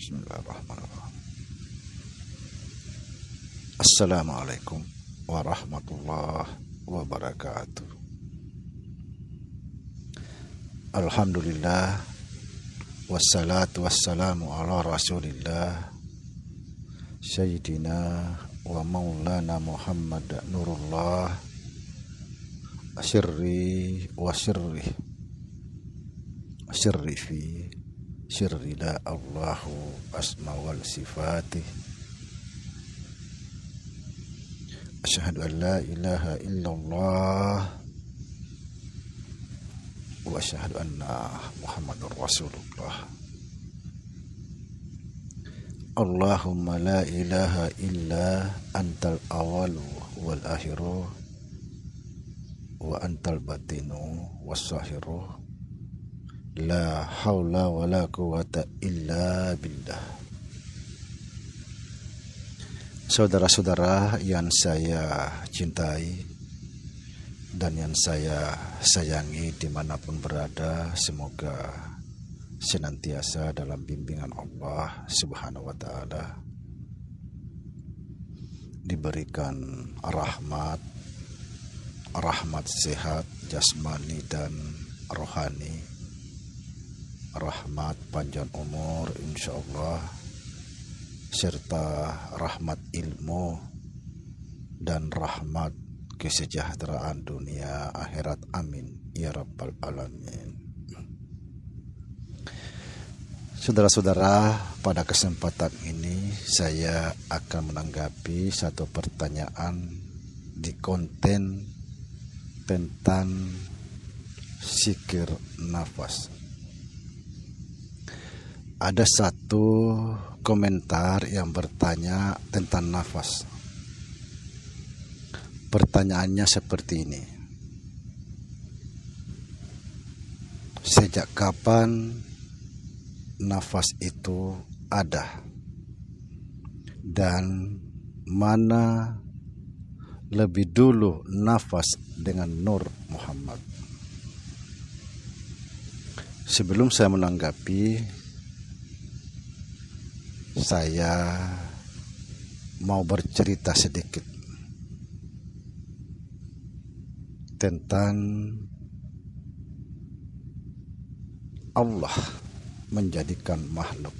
Bismillahirrahmanirrahim. Assalamualaikum warahmatullahi wabarakatuh. Alhamdulillah, wassalatu wassalamu ala rasulillah Sayyidina wa maulana Muhammad Nurullah Asyirri wa syirri fi syirri la Allahu asma wal sifatih. Asyhadu an la ilaha illallah wa asyhadu anna Muhammadur Rasulullah. Allahumma la ilaha illa antal awalu wal akhiru wa antal batinu was sahiru la haula wa la quwata illa billah. Saudara-saudara yang saya cintai dan yang saya sayangi dimanapun berada, semoga senantiasa dalam bimbingan Allah Subhanahu wa Ta'ala, diberikan rahmat sehat jasmani dan rohani, rahmat panjang umur insyaallah, serta rahmat ilmu dan rahmat kesejahteraan dunia akhirat, amin ya rabbal alamin. Saudara-saudara, pada kesempatan ini saya akan menanggapi satu pertanyaan di konten tentang zikir nafas. Ada satu komentar yang bertanya tentang nafas. Pertanyaannya seperti ini: sejak kapan nafas itu ada, dan mana lebih dulu nafas dengan Nur Muhammad? Sebelum saya menanggapi, saya mau bercerita sedikit tentang Allah menjadikan makhluk.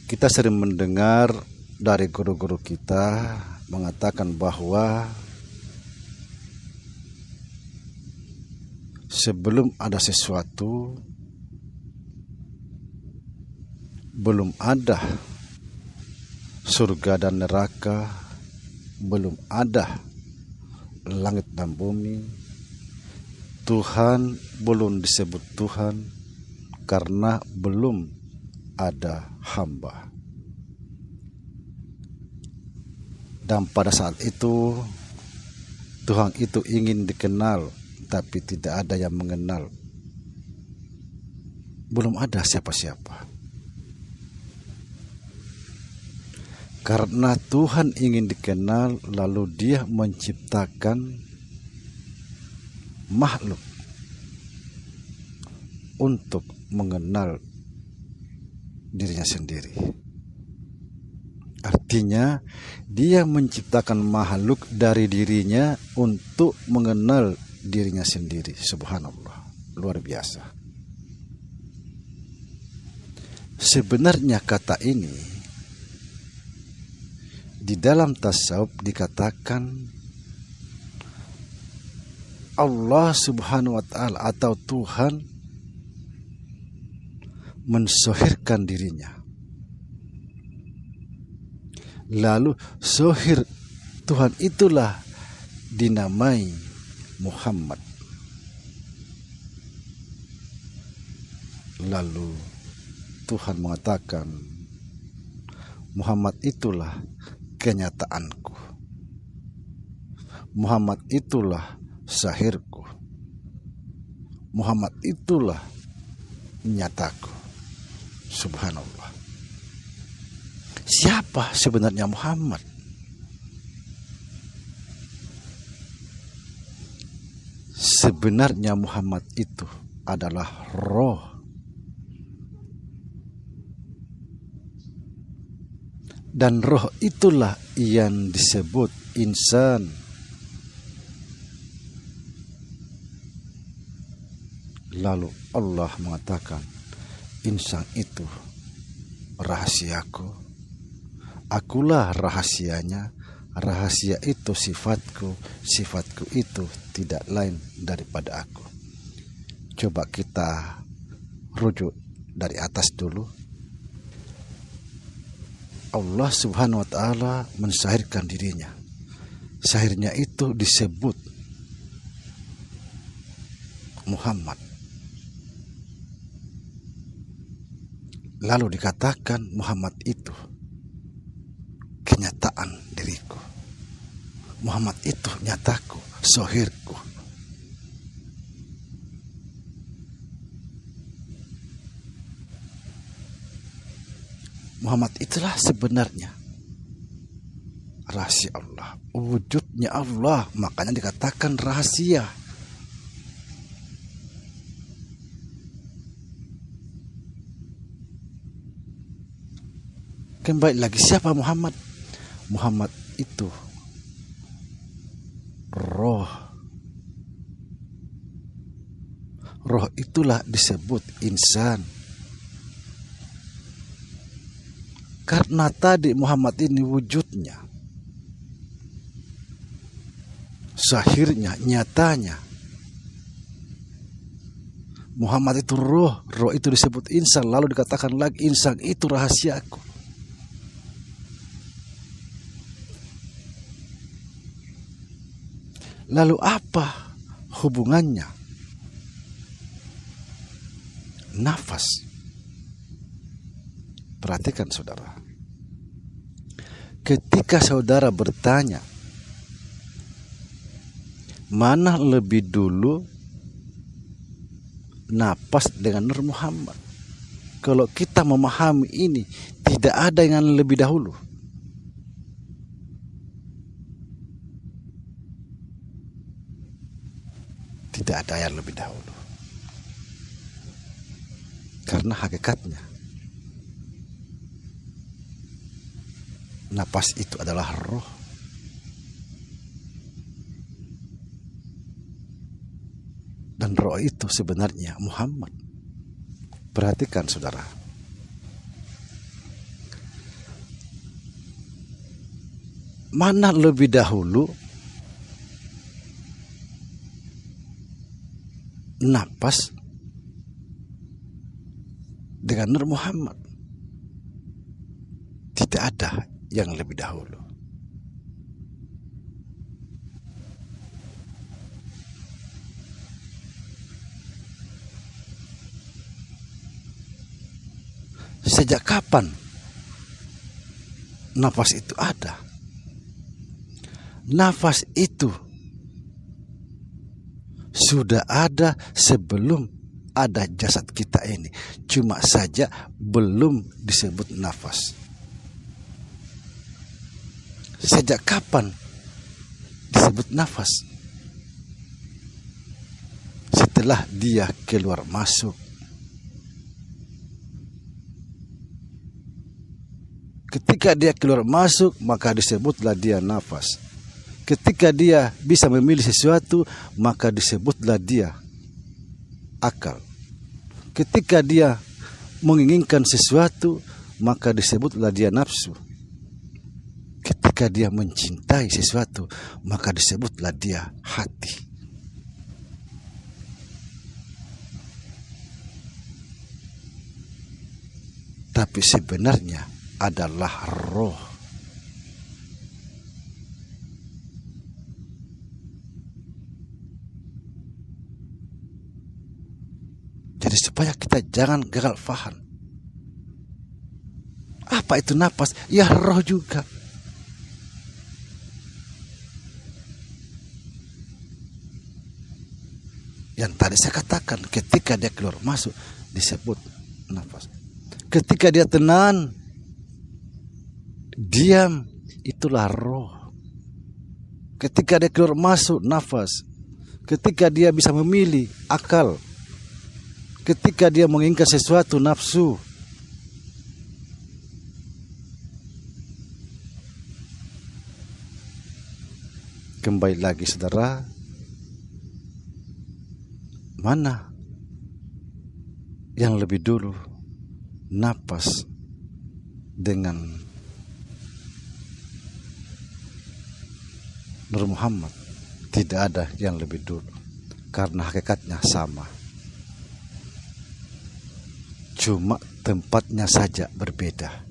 Kita sering mendengar dari guru-guru kita mengatakan bahwa sebelum ada sesuatu, belum ada surga dan neraka, belum ada langit dan bumi, Tuhan belum disebut Tuhan karena belum ada hamba. Dan pada saat itu Tuhan itu ingin dikenal, tapi tidak ada yang mengenal. Belum ada siapa-siapa. Karena Tuhan ingin dikenal, lalu Dia menciptakan makhluk untuk mengenal dirinya sendiri. Artinya Dia menciptakan makhluk dari dirinya untuk mengenal dirinya sendiri. Subhanallah, luar biasa. Sebenarnya kata ini di dalam tasawuf dikatakan Allah Subhanahu wa Ta'ala atau Tuhan mensohirkan dirinya. Lalu sohir Tuhan itulah dinamai Muhammad. Lalu Tuhan mengatakan Muhammad itulah kenyataanku, Muhammad itulah sahirku, Muhammad itulah nyataku. Subhanallah. Siapa sebenarnya Muhammad? Sebenarnya Muhammad itu adalah roh Dan roh itulah yang disebut insan. Lalu Allah mengatakan, insan itu rahasiaku, akulah rahasianya, rahasia itu sifatku, sifatku itu tidak lain daripada aku. Coba kita rujuk dari atas dulu. Allah Subhanahu wa ta'ala mensahirkan dirinya. Sahirnya itu disebut Muhammad. Lalu dikatakan Muhammad itu kenyataan diriku. Muhammad itu nyataku, sohirku. Muhammad itulah sebenarnya rahasia Allah, wujudnya Allah, makanya dikatakan rahasia. Kembali lagi, siapa Muhammad? Muhammad itu roh. Roh itulah disebut insan. Karena tadi Muhammad ini wujudnya, zahirnya, nyatanya. Muhammad itu roh, roh itu disebut insan. Lalu dikatakan lagi insan itu rahasiaku. Lalu apa hubungannya nafas? Perhatikan saudara. Ketika saudara bertanya, mana lebih dulu napas dengan Nur Muhammad? Kalau kita memahami ini, tidak ada yang lebih dahulu. Tidak ada yang lebih dahulu. Karena hakikatnya napas itu adalah roh. Dan roh itu sebenarnya Muhammad. Perhatikan saudara. Mana lebih dahulu napas dengan Nur Muhammad? Tidak ada yang lebih dahulu. Sejak kapan nafas itu ada? Nafas itu sudah ada sebelum ada jasad kita ini. Cuma saja belum disebut nafas. Sejak kapan disebut nafas? Setelah dia keluar masuk. Ketika dia keluar masuk, maka disebutlah dia nafas. Ketika dia bisa memilih sesuatu, maka disebutlah dia akal. Ketika dia menginginkan sesuatu, maka disebutlah dia nafsu. Ketika dia mencintai sesuatu, maka disebutlah dia hati. Tapi sebenarnya adalah roh. Jadi supaya kita jangan gagal faham. Apa itu nafas? Ya roh juga. Yang tadi saya katakan, ketika dia keluar masuk disebut nafas. Ketika dia tenang, diam, itulah roh. Ketika dia keluar masuk, nafas. Ketika dia bisa memilih, akal. Ketika dia menginginkan sesuatu, nafsu. Kembali lagi saudara, mana yang lebih dulu napas dengan Nur Muhammad? Tidak ada yang lebih dulu, karena hakikatnya sama, cuma tempatnya saja berbeda.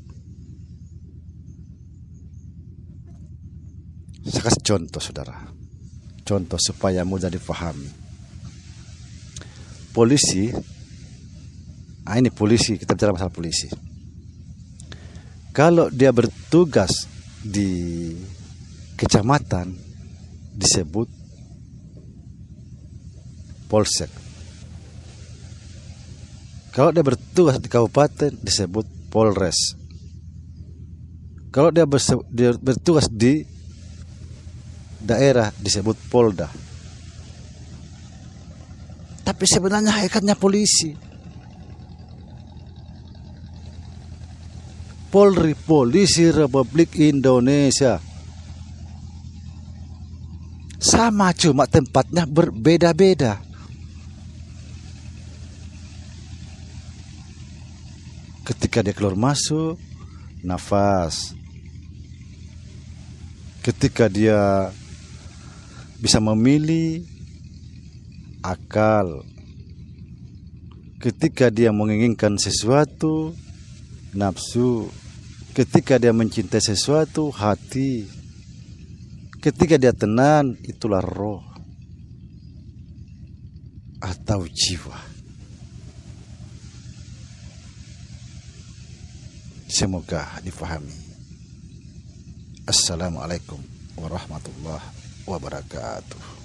Saya kasih contoh saudara, contoh supaya mudah dipahami. Polisi, ini polisi, kita bicara masalah polisi. Kalau dia bertugas di kecamatan disebut polsek. Kalau dia bertugas di kabupaten disebut polres. Kalau dia bertugas di daerah disebut polda. Tapi sebenarnya hakikatnya polisi. Polri, Polisi Republik Indonesia. Sama, cuma tempatnya berbeda-beda. Ketika dia keluar masuk, nafas. Ketika dia bisa memilih, akal. Ketika dia menginginkan sesuatu, nafsu. Ketika dia mencintai sesuatu, hati. Ketika dia tenang, itulah roh atau jiwa. Semoga difahami. Assalamualaikum warahmatullahi wabarakatuh.